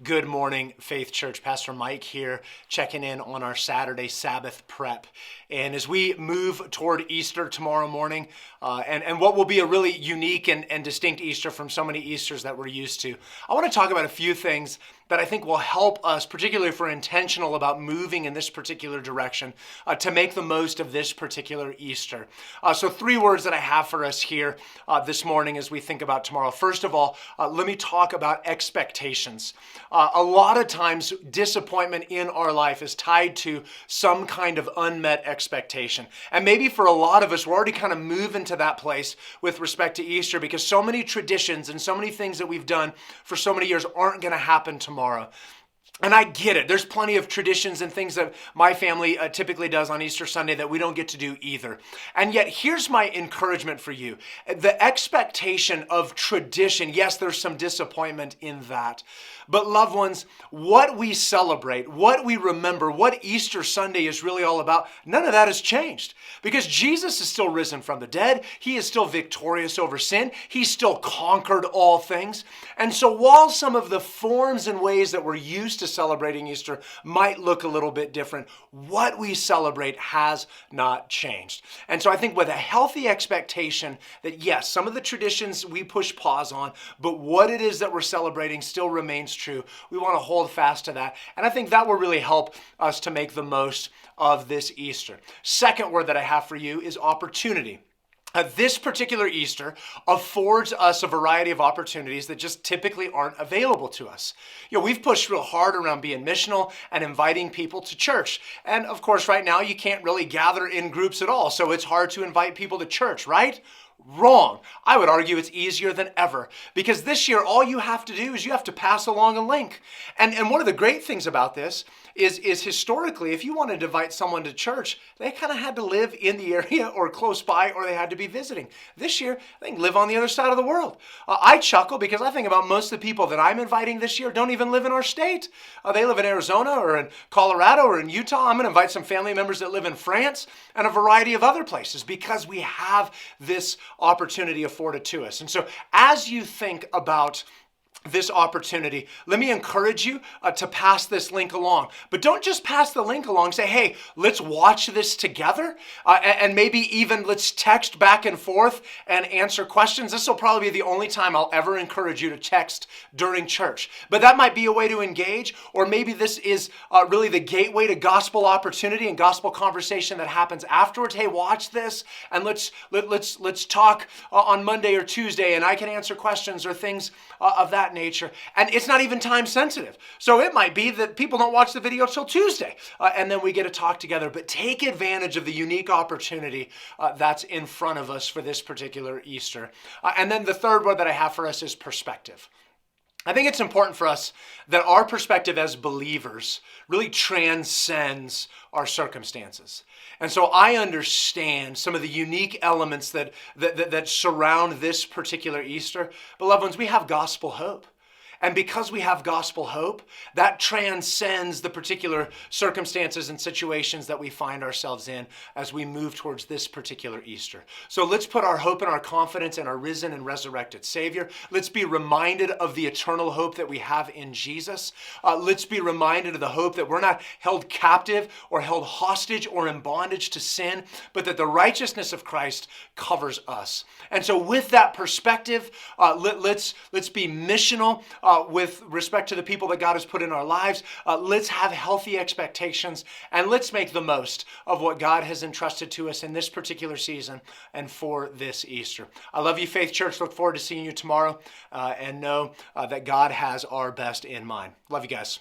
Good morning, Faith Church. Pastor Mike here, checking in on our Saturday Sabbath prep. And as we move toward Easter tomorrow morning, and what will be a really unique and distinct Easter from so many Easters that we're used to, I want to talk about a few things that I think will help us, particularly if we're intentional about moving in this particular direction, to make the most of this particular Easter. So 3 words that I have for us here this morning as we think about tomorrow. First of all, let me talk about expectations. A lot of times, disappointment in our life is tied to some kind of unmet expectation. And maybe for a lot of us, we're already kind of moving to that place with respect to Easter because so many traditions and so many things that we've done for so many years aren't going to happen tomorrow. And I get it. There's plenty of traditions and things that my family typically does on Easter Sunday that we don't get to do either. And yet, here's my encouragement for you. The expectation of tradition, yes, there's some disappointment in that. But loved ones, what we celebrate, what we remember, what Easter Sunday is really all about, none of that has changed. Because Jesus is still risen from the dead. He is still victorious over sin. He's still conquered all things. And so while some of the forms and ways that we're used to celebrating Easter might look a little bit different, what we celebrate has not changed. And so I think with a healthy expectation that yes, some of the traditions we push pause on, but what it is that we're celebrating still remains true. We want to hold fast to that. And I think that will really help us to make the most of this Easter. Second word that I have for you is opportunity. This particular Easter affords us a variety of opportunities that just typically aren't available to us. We've pushed real hard around being missional and inviting people to church. And of course, right now you can't really gather in groups at all, so it's hard to invite people to church, right? Wrong. I would argue it's easier than ever because this year all you have to do is you have to pass along a link. And one of the great things about this is historically, if you wanted to invite someone to church, they kind of had to live in the area or close by, or they had to be visiting. This year, they can live on the other side of the world. I chuckle because I think about most of the people that I'm inviting this year don't even live in our state. They live in Arizona or in Colorado or in Utah. I'm going to invite some family members that live in France and a variety of other places because we have this opportunity afforded to us. And so as you think about this opportunity, let me encourage you to pass this link along. But don't just pass the link along. Say, hey, let's watch this together. And maybe even let's text back and forth and answer questions. This will probably be the only time I'll ever encourage you to text during church. But that might be a way to engage. Or maybe this is really the gateway to gospel opportunity and gospel conversation that happens afterwards. Hey, watch this and let's talk on Monday or Tuesday, and I can answer questions or things of that nature. And it's not even time sensitive. So it might be that people don't watch the video till Tuesday and then we get to talk together. But take advantage of the unique opportunity that's in front of us for this particular Easter. And then the third word that I have for us is perspective. I think it's important for us that our perspective as believers really transcends our circumstances. And so I understand some of the unique elements that surround this particular Easter. But loved ones, we have gospel hope. And because we have gospel hope, that transcends the particular circumstances and situations that we find ourselves in as we move towards this particular Easter. So let's put our hope and our confidence in our risen and resurrected Savior. Let's be reminded of the eternal hope that we have in Jesus. Let's be reminded of the hope that we're not held captive or held hostage or in bondage to sin, but that the righteousness of Christ covers us. And so with that perspective, let's be missional with respect to the people that God has put in our lives. Let's have healthy expectations and let's make the most of what God has entrusted to us in this particular season and for this Easter. I love you, Faith Church. Look forward to seeing you tomorrow and know that God has our best in mind. Love you guys.